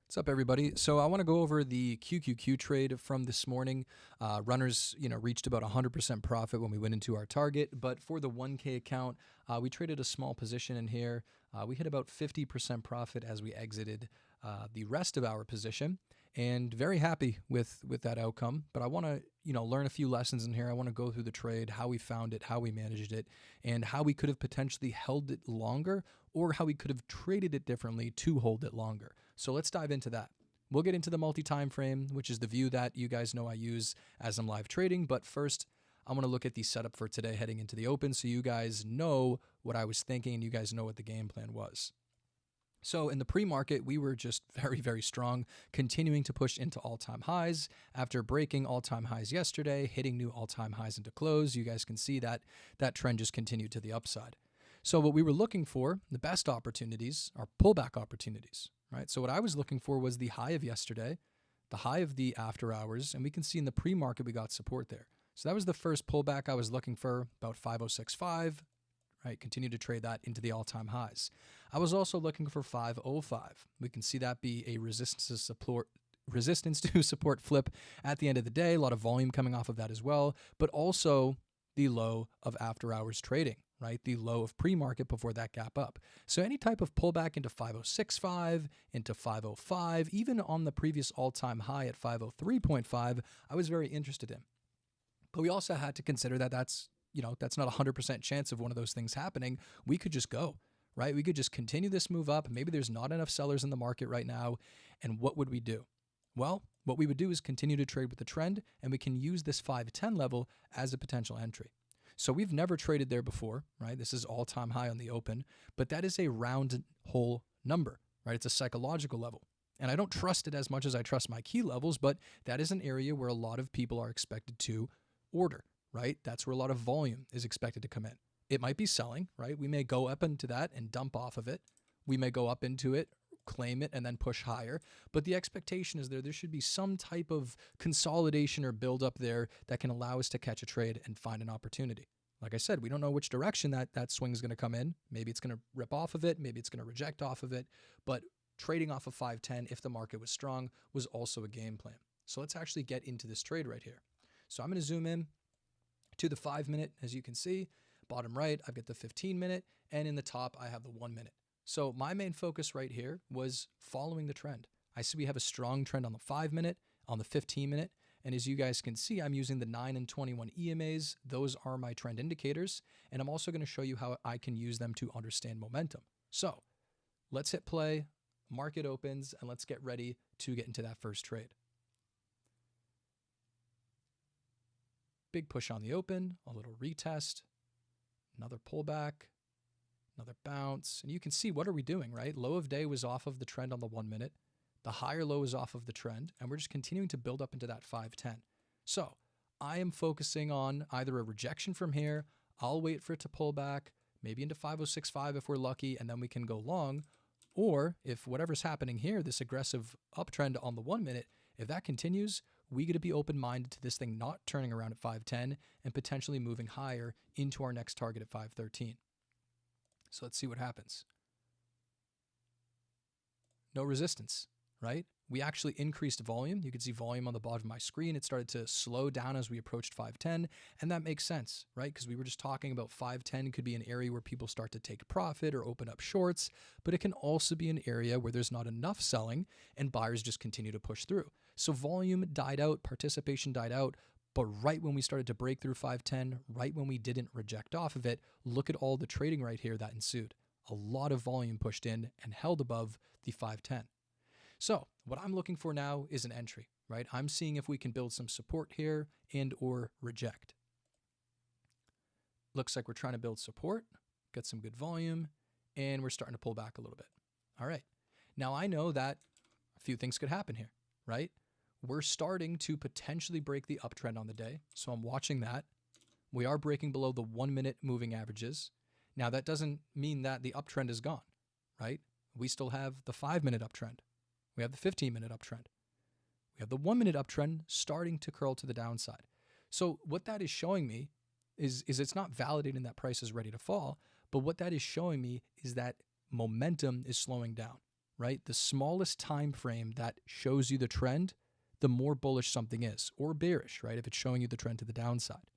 What's up, everybody? So I want to go over the QQQ trade from this morning. Runners, reached about 100% profit when we went into our target, but for the 1K account, we traded a small position in here. We hit about 50% profit as we exited the rest of our position, and very happy with that outcome. But I want to, learn a few lessons in here. I want to go through the trade, how we found it, how we managed it, and how we could have potentially held it longer, or how we could have traded it differently to hold it longer. So let's dive into that. We'll get into the multi-time frame, which is the view that you guys know I use as I'm live trading. But first, I want to look at the setup for today heading into the open so you guys know what I was thinking and you guys know what the game plan was. So in the pre-market, we were just very, very strong, continuing to push into all-time highs. After breaking all-time highs yesterday, hitting new all-time highs into close, you guys can see that that trend just continued to the upside. So what we were looking for, the best opportunities, are pullback opportunities, right? So what I was looking for was the high of yesterday, the high of the after hours, and we can see in the pre-market we got support there. So that was the first pullback I was looking for, about 5065, right? Continue to trade that into the all-time highs. I was also looking for 505. We can see that be a resistance to support flip at the end of the day. A lot of volume coming off of that as well, but also the low of after hours trading, right? The low of pre-market before that gap up. So any type of pullback into 5065, into 505, even on the previous all-time high at 503.5, I was very interested in. But we also had to consider that that's not a 100% chance of one of those things happening. We could just go, right? We could just continue this move up. Maybe there's not enough sellers in the market right now. And what would we do? Well, what we would do is continue to trade with the trend, and we can use this 510 level as a potential entry. So we've never traded there before, right? This is all-time high on the open, but that is a round hole number, right? It's a psychological level. And I don't trust it as much as I trust my key levels, but that is an area where a lot of people are expected to order, right? That's where a lot of volume is expected to come in. It might be selling, right? We may go up into that and dump off of it. We may go up into it, claim it, and then push higher. But the expectation is there should be some type of consolidation or build up there that can allow us to catch a trade and find an opportunity. Like I said, we don't know which direction that swing is going to come in. Maybe it's going to rip off of it. Maybe it's going to reject off of it. But trading off of 510, if the market was strong, was also a game plan. So let's actually get into this trade right here. So I'm going to zoom in to the 5 minute. As you can see, bottom right, I've got the 15 minute, and in the top, I have the 1 minute. So my main focus right here was following the trend. I see we have a strong trend on the 5 minute, on the 15 minute, and as you guys can see, I'm using the 9 and 21 EMAs. Those are my trend indicators, and I'm also going to show you how I can use them to understand momentum. So let's hit play, market opens, and let's get ready to get into that first trade. Big push on the open, a little retest, another pullback, another bounce. And you can see, what are we doing, right? Low of day was off of the trend on the 1 minute. The higher low is off of the trend, and we're just continuing to build up into that 510. So I am focusing on either a rejection from here. I'll wait for it to pull back, maybe into 5065 if we're lucky, and then we can go long. Or if whatever's happening here, this aggressive uptrend on the 1 minute, if that continues, we got to be open-minded to this thing not turning around at 510 and potentially moving higher into our next target at 513. So let's see what happens. No resistance, right? We actually increased volume. You can see volume on the bottom of my screen. It started to slow down as we approached 510, and that makes sense, right? Because we were just talking about 510 could be an area where people start to take profit or open up shorts, but it can also be an area where there's not enough selling and buyers just continue to push through. So volume died out, participation died out, but right when we started to break through 510, right when we didn't reject off of it, look at all the trading right here that ensued. A lot of volume pushed in and held above the 510. So what I'm looking for now is an entry, right? I'm seeing if we can build some support here and or reject. Looks like we're trying to build support, got some good volume, and we're starting to pull back a little bit. All right. Now I know that a few things could happen here, right? We're starting to potentially break the uptrend on the day. So I'm watching that. We are breaking below the 1 minute moving averages. Now that doesn't mean that the uptrend is gone, right? We still have the 5 minute uptrend. We have the 15 minute uptrend. We have the 1 minute uptrend starting to curl to the downside. So what that is showing me is it's not validating that price is ready to fall, but what that is showing me is that momentum is slowing down, right? The smallest time frame that shows you the trend, the more bullish something is, or bearish, right? If it's showing you the trend to the downside.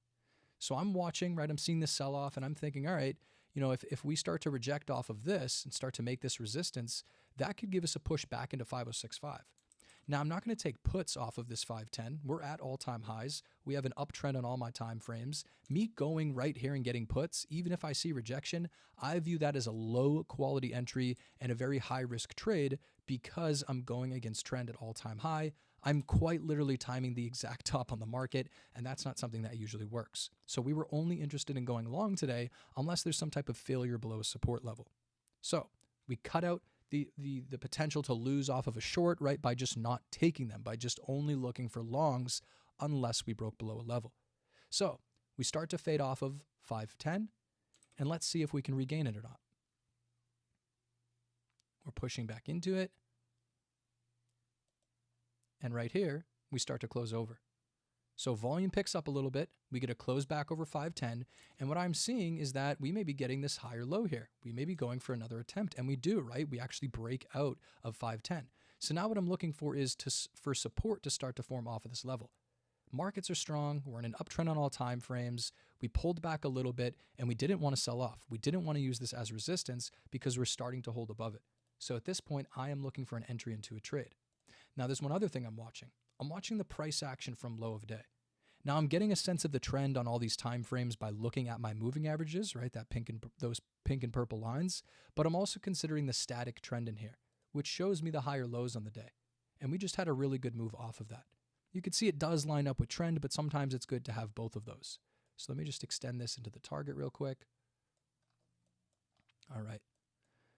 So I'm watching, right? I'm seeing this sell off and I'm thinking, all right, if we start to reject off of this and start to make this resistance, that could give us a push back into 506.5. Now, I'm not going to take puts off of this 510. We're at all-time highs. We have an uptrend on all my time frames. Me going right here and getting puts, even if I see rejection, I view that as a low-quality entry and a very high-risk trade because I'm going against trend at all-time high. I'm quite literally timing the exact top on the market, and that's not something that usually works. So we were only interested in going long today unless there's some type of failure below a support level. So we cut out the potential to lose off of a short, right, by just not taking them, by just only looking for longs unless we broke below a level. So we start to fade off of 510, and let's see if we can regain it or not. We're pushing back into it. And right here, we start to close over. So volume picks up a little bit. We get a close back over 510. And what I'm seeing is that we may be getting this higher low here. We may be going for another attempt. And we do, right? We actually break out of 510. So now what I'm looking for is for support to start to form off of this level. Markets are strong. We're in an uptrend on all time frames. We pulled back a little bit and we didn't want to sell off. We didn't want to use this as resistance because we're starting to hold above it. So at this point, I am looking for an entry into a trade. Now, there's one other thing I'm watching. I'm watching the price action from low of day. Now, I'm getting a sense of the trend on all these time frames by looking at my moving averages, right? Those pink and purple lines. But I'm also considering the static trend in here, which shows me the higher lows on the day. And we just had a really good move off of that. You can see it does line up with trend, but sometimes it's good to have both of those. So let me just extend this into the target real quick. All right.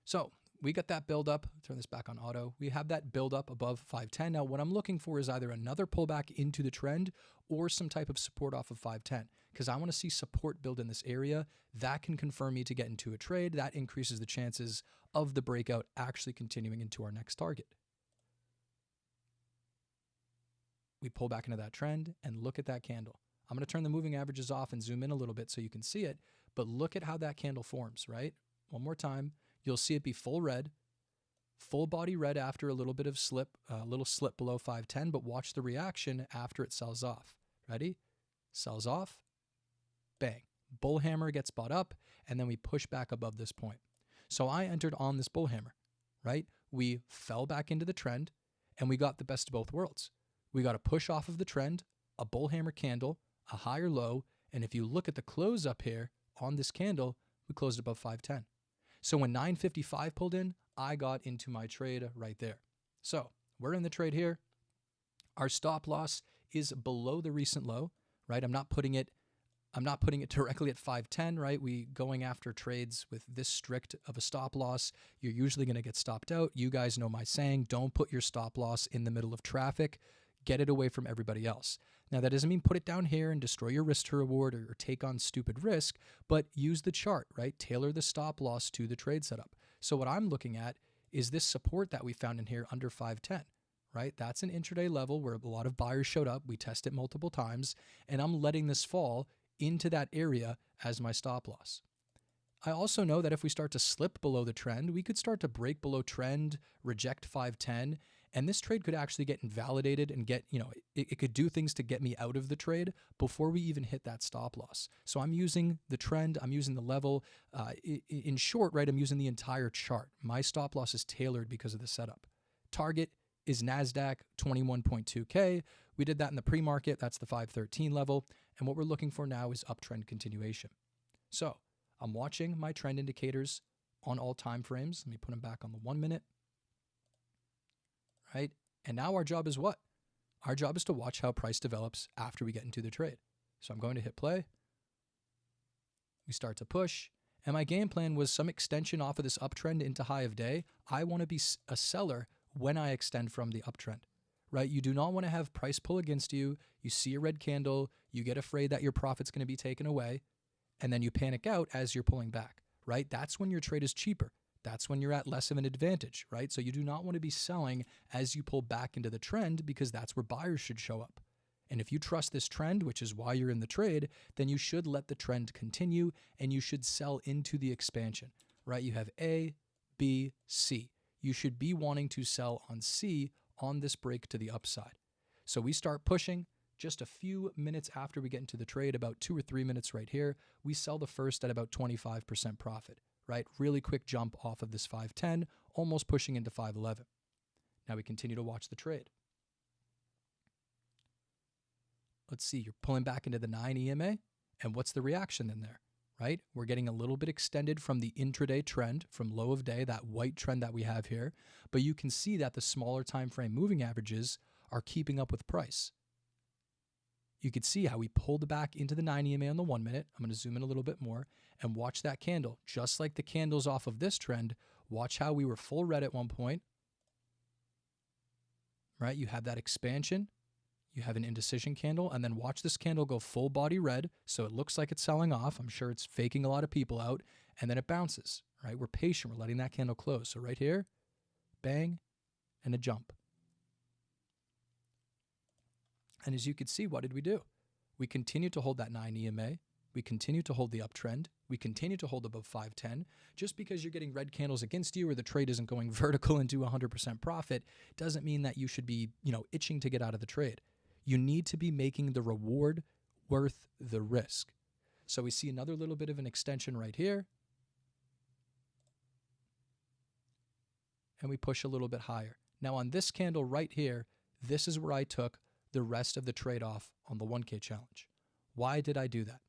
So we got that build up. Turn this back on auto. We have that build up above 510. Now, what I'm looking for is either another pullback into the trend or some type of support off of 510 because I want to see support build in this area. That can confirm me to get into a trade. That increases the chances of the breakout actually continuing into our next target. We pull back into that trend and look at that candle. I'm going to turn the moving averages off and zoom in a little bit so you can see it, but look at how that candle forms, right? One more time. You'll see it be full red, full body red after a little bit of slip, a little slip below 510, but watch the reaction after it sells off. Ready? Sells off, bang. Bull hammer gets bought up, and then we push back above this point. So I entered on this bull hammer, right? We fell back into the trend, and we got the best of both worlds. We got a push off of the trend, a bull hammer candle, a higher low, and if you look at the close up here on this candle, we closed above 510. So when 955 pulled in, I got into my trade right there. So we're in the trade here. Our stop loss is below the recent low, right? I'm not putting it directly at 510, right? We going after trades with this strict of a stop loss, you're usually going to get stopped out. You guys know my saying, don't put your stop loss in the middle of traffic. Get it away from everybody else. Now, that doesn't mean put it down here and destroy your risk to reward or take on stupid risk, but use the chart, right? Tailor the stop loss to the trade setup. So what I'm looking at is this support that we found in here under 510, right? That's an intraday level where a lot of buyers showed up. We test it multiple times, and I'm letting this fall into that area as my stop loss. I also know that if we start to slip below the trend, we could start to break below trend, reject 510, and this trade could actually get invalidated and get, it could do things to get me out of the trade before we even hit that stop loss. So I'm using the trend, I'm using the level. In short, right, I'm using the entire chart. My stop loss is tailored because of the setup. Target is NASDAQ 21.2K. We did that in the pre-market. That's the 513 level. And what we're looking for now is uptrend continuation. So I'm watching my trend indicators on all time frames. Let me put them back on the 1 minute. Right? And now our job is what? Our job is to watch how price develops after we get into the trade. So I'm going to hit play. We start to push. And my game plan was some extension off of this uptrend into high of day. I want to be a seller when I extend from the uptrend, right? You do not want to have price pull against you. You see a red candle. You get afraid that your profit's going to be taken away. And then you panic out as you're pulling back, right? That's when your trade is cheaper. That's when you're at less of an advantage, right? So you do not want to be selling as you pull back into the trend because that's where buyers should show up. And if you trust this trend, which is why you're in the trade, then you should let the trend continue and you should sell into the expansion, right? You have A, B, C. you should be wanting to sell on C on this break to the upside. So we start pushing just a few minutes after we get into the trade, about 2 or 3 minutes right here. We sell the first at about 25% profit, right? Really quick jump off of this 510, almost pushing into 511. Now we continue to watch the trade. Let's see, you're pulling back into the 9 EMA, and what's the reaction in there, right? We're getting a little bit extended from the intraday trend, from low of day, that white trend that we have here, but you can see that the smaller time frame moving averages are keeping up with price. You could see how we pulled back into the 9 EMA on the 1 minute. I'm going to zoom in a little bit more and watch that candle. Just like the candles off of this trend, watch how we were full red at one point, right? You have that expansion. You have an indecision candle, and then watch this candle go full body red, so it looks like it's selling off. I'm sure it's faking a lot of people out, and then it bounces, right? We're patient. We're letting that candle close. So right here, bang, and a jump. And as you can see, what did we do? We continue to hold that 9 EMA. We continue to hold the uptrend. We continue to hold above 510. Just because you're getting red candles against you or the trade isn't going vertical into 100% profit doesn't mean that you should be, itching to get out of the trade. You need to be making the reward worth the risk. So we see another little bit of an extension right here. And we push a little bit higher. Now on this candle right here, this is where I took the rest of the trade off on the 1K challenge. Why did I do that?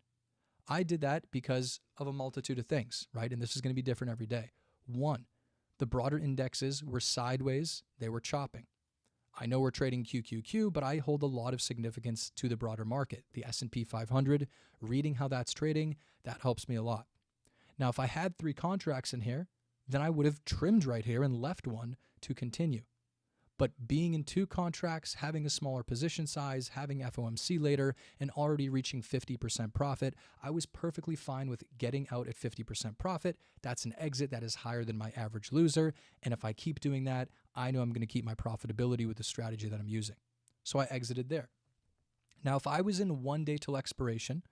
I did that because of a multitude of things, right? And this is going to be different every day. One, the broader indexes were sideways. They were chopping. I know we're trading QQQ, but I hold a lot of significance to the broader market. The S&P 500, reading how that's trading, that helps me a lot. Now, if I had 3 contracts in here, then I would have trimmed right here and left one to continue. But being in 2 contracts, having a smaller position size, having FOMC later, and already reaching 50% profit, I was perfectly fine with getting out at 50% profit. That's an exit that is higher than my average loser. And if I keep doing that, I know I'm going to keep my profitability with the strategy that I'm using. So I exited there. Now, if I was in 1 day till expiration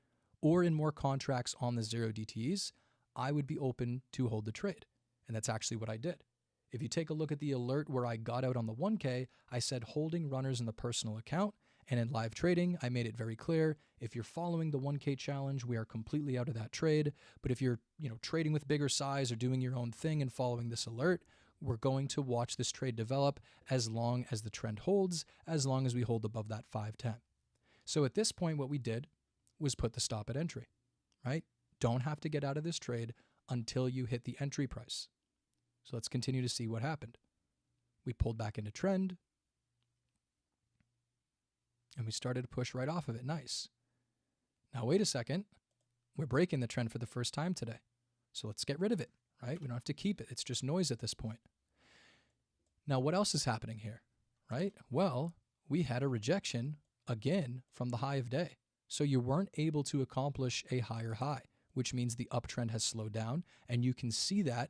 or in more contracts on the 0 DTEs, I would be open to hold the trade. And that's actually what I did. If you take a look at the alert where I got out on the 1K, I said holding runners in the personal account, and in live trading, I made it very clear, if you're following the 1K challenge, we are completely out of that trade. But if you're, trading with bigger size or doing your own thing and following this alert, we're going to watch this trade develop as long as the trend holds, as long as we hold above that 510. So at this point, what we did was put the stop at entry, right? Don't have to get out of this trade until you hit the entry price. So let's continue to see what happened. We pulled back into trend, and we started to push right off of it. Nice. Now, wait a second. We're breaking the trend for the first time today. So let's get rid of it, right? We don't have to keep it. It's just noise at this point. Now, what else is happening here, right? Well, we had a rejection again from the high of day. So you weren't able to accomplish a higher high, which means the uptrend has slowed down, and you can see that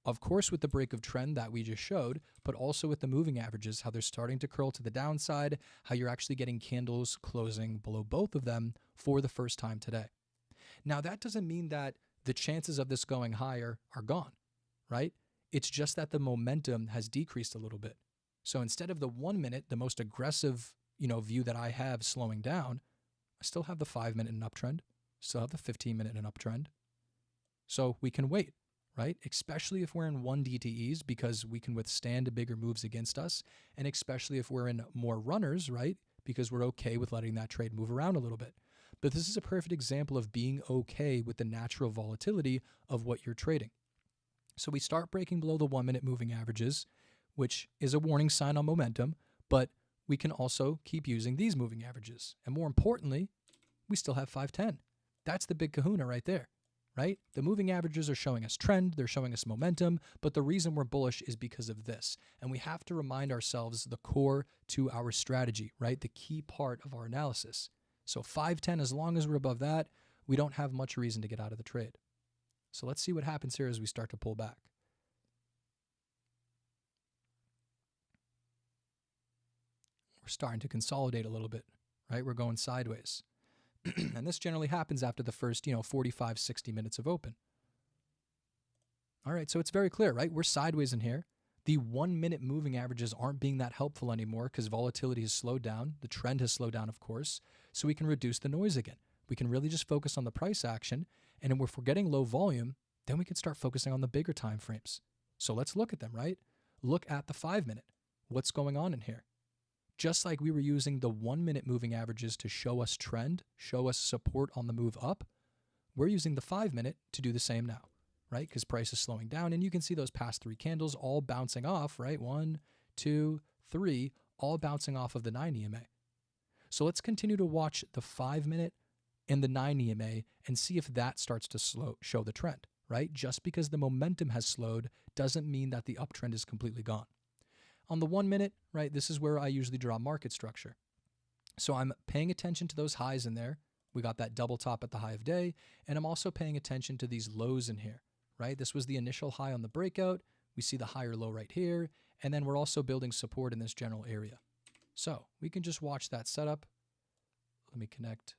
of course, with the break of trend that we just showed, but also with the moving averages, how they're starting to curl to the downside, how you're actually getting candles closing below both of them for the first time today. Now, that doesn't mean that the chances of this going higher are gone, right? It's just that the momentum has decreased a little bit. So instead of the 1 minute, the most aggressive, view that I have slowing down, I still have the 5 minute in an uptrend, still have the 15 minute in an uptrend. So we can wait. Right? Especially if we're in 1 DTEs because we can withstand bigger moves against us. And especially if we're in more runners, right? Because we're okay with letting that trade move around a little bit. But this is a perfect example of being okay with the natural volatility of what you're trading. So we start breaking below the 1 minute moving averages, which is a warning sign on momentum, but we can also keep using these moving averages. And more importantly, we still have 510. That's the big kahuna right there. Right? The moving averages are showing us trend, they're showing us momentum, but the reason we're bullish is because of this. And we have to remind ourselves the core to our strategy, right? The key part of our analysis. So 510, as long as we're above that, we don't have much reason to get out of the trade. So let's see what happens here as we start to pull back. We're starting to consolidate a little bit, right? We're going sideways. And this generally happens after the first, 45, 60 minutes of open. All right, so it's very clear, right? We're sideways in here. The 1 minute moving averages aren't being that helpful anymore because volatility has slowed down. The trend has slowed down, of course. So we can reduce the noise again. We can really just focus on the price action. And if we're getting low volume, then we can start focusing on the bigger time frames. So let's look at them, right? Look at the 5 minute. What's going on in here? Just like we were using the 1 minute moving averages to show us trend, show us support on the move up, we're using the 5 minute to do the same now, right? Because price is slowing down, and you can see those past 3 candles all bouncing off, right? 1, 2, 3, all bouncing off of the 9 EMA. So let's continue to watch the 5 minute and the 9 EMA and see if that starts to show the trend, right? Just because the momentum has slowed doesn't mean that the uptrend is completely gone. On the 1 minute, right, this is where I usually draw market structure. So I'm paying attention to those highs in there. We got that double top at the high of day, and I'm also paying attention to these lows in here, right? This was the initial high on the breakout. We see the higher low right here, and then we're also building support in this general area. So we can just watch that setup. Let me connect,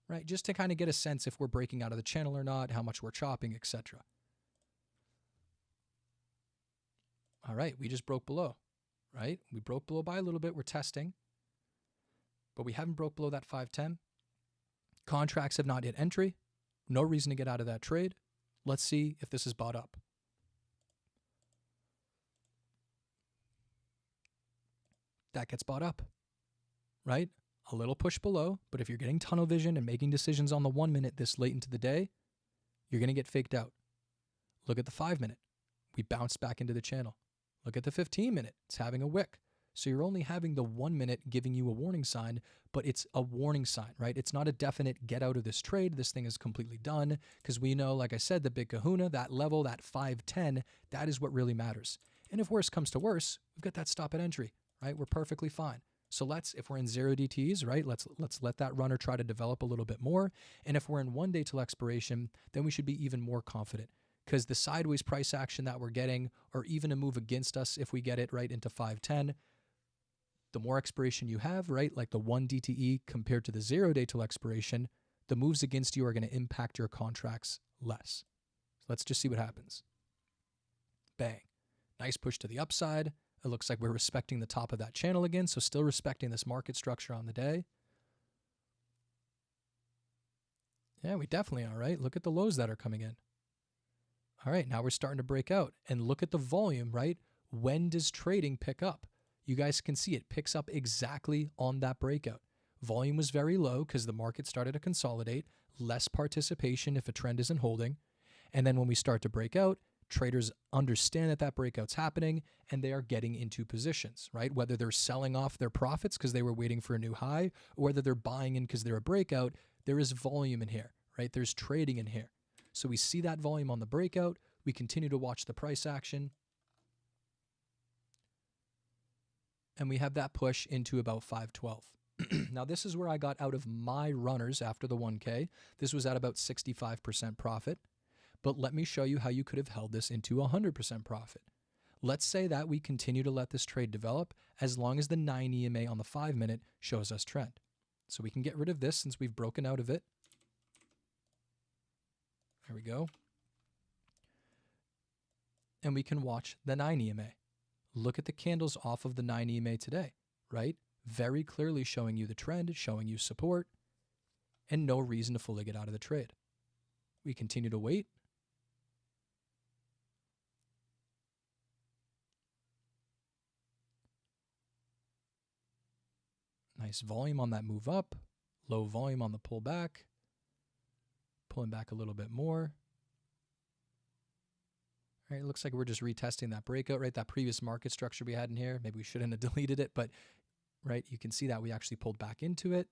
right? Just to kind of get a sense if we're breaking out of the channel or not, how much we're chopping, etc. All right, we just broke below, right? We broke below by a little bit. We're testing, but we haven't broke below that 510. Contracts have not hit entry. No reason to get out of that trade. Let's see if this is bought up. That gets bought up, right? A little push below, but if you're getting tunnel vision and making decisions on the 1 minute this late into the day, you're going to get faked out. Look at the 5 minute. We bounced back into the channel. Look at the 15 minute. It's having a wick. So you're only having the 1 minute giving you a warning sign, but it's a warning sign, right? It's not a definite get out of this trade. This thing is completely done because we know, like I said, the big kahuna, that level, that 510, that is what really matters. And if worse comes to worse, we've got that stop at entry, right? We're perfectly fine. So if we're in 0 DTs, right, let's let that runner try to develop a little bit more. And if we're in 1 day till expiration, then we should be even more confident because the sideways price action that we're getting, or even a move against us if we get it right into 510, the more expiration you have, right, like the 1 DTE compared to the 0 day till expiration, the moves against you are going to impact your contracts less. So let's just see what happens. Bang. Nice push to the upside. It looks like we're respecting the top of that channel again, so still respecting this market structure on the day. Yeah, we definitely are, right? Look at the lows that are coming in. All right, now we're starting to break out. And look at the volume, right? When does trading pick up? You guys can see it picks up exactly on that breakout. Volume was very low because the market started to consolidate, less participation if a trend isn't holding. And then when we start to break out, traders understand that that breakout's happening and they are getting into positions, right? Whether they're selling off their profits because they were waiting for a new high, or whether they're buying in because they're a breakout, there is volume in here, right? There's trading in here. So we see that volume on the breakout. We continue to watch the price action. And we have that push into about 512. Now, this is where I got out of my runners after the 1K. This was at about 65% profit. But let me show you how you could have held this into 100% profit. Let's say that we continue to let this trade develop as long as the 9 EMA on the 5 minute shows us trend. So we can get rid of this since we've broken out of it. There we go. And we can watch the 9 EMA. Look at the candles off of the 9 EMA today, right? Very clearly showing you the trend, showing you support, and no reason to fully get out of the trade. We continue to wait. Nice volume on that move up, low volume on the pullback, pulling back a little bit more. All right, it looks like we're just retesting that breakout, right? That previous market structure we had in here. Maybe we shouldn't have deleted it, but right, you can see that we actually pulled back into it.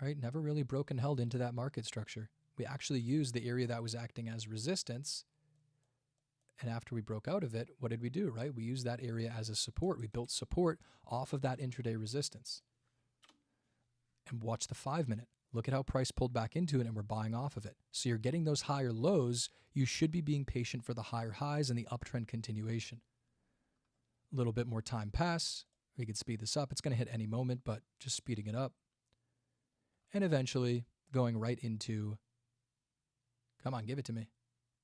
All right, never really broken held into that market structure. We actually used the area that was acting as resistance. And after we broke out of it, what did we do, right? We used that area as a support. We built support off of that intraday resistance. And watch the 5 minute. Look at how price pulled back into it and we're buying off of it. So you're getting those higher lows. You should be being patient for the higher highs and the uptrend continuation. A little bit more time pass. We could speed this up. It's going to hit any moment, but just speeding it up. and eventually going right into, come on, give it to me.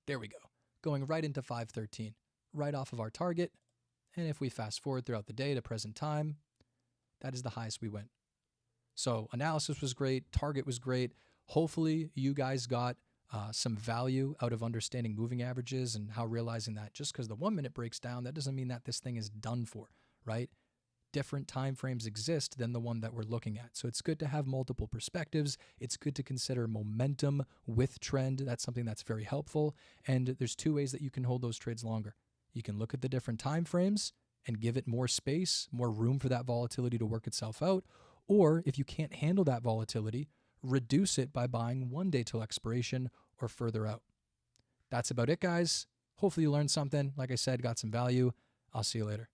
There we go. Going right into 513, right off of our target. And if we fast forward throughout the day to present time, that is the highest we went. So analysis was great. Target was great. Hopefully you guys got some value out of understanding moving averages and how realizing that just because the 1 minute breaks down, that doesn't mean that this thing is done for, right? Different time frames exist than the one that we're looking at. So it's good to have multiple perspectives. It's good to consider momentum with trend. That's something that's very helpful. And there's two ways that you can hold those trades longer. You can look at the different time frames and give it more space, more room for that volatility to work itself out. Or if you can't handle that volatility, reduce it by buying 1 day till expiration or further out. That's about it, guys. Hopefully you learned something. Like I said, got some value. I'll see you later.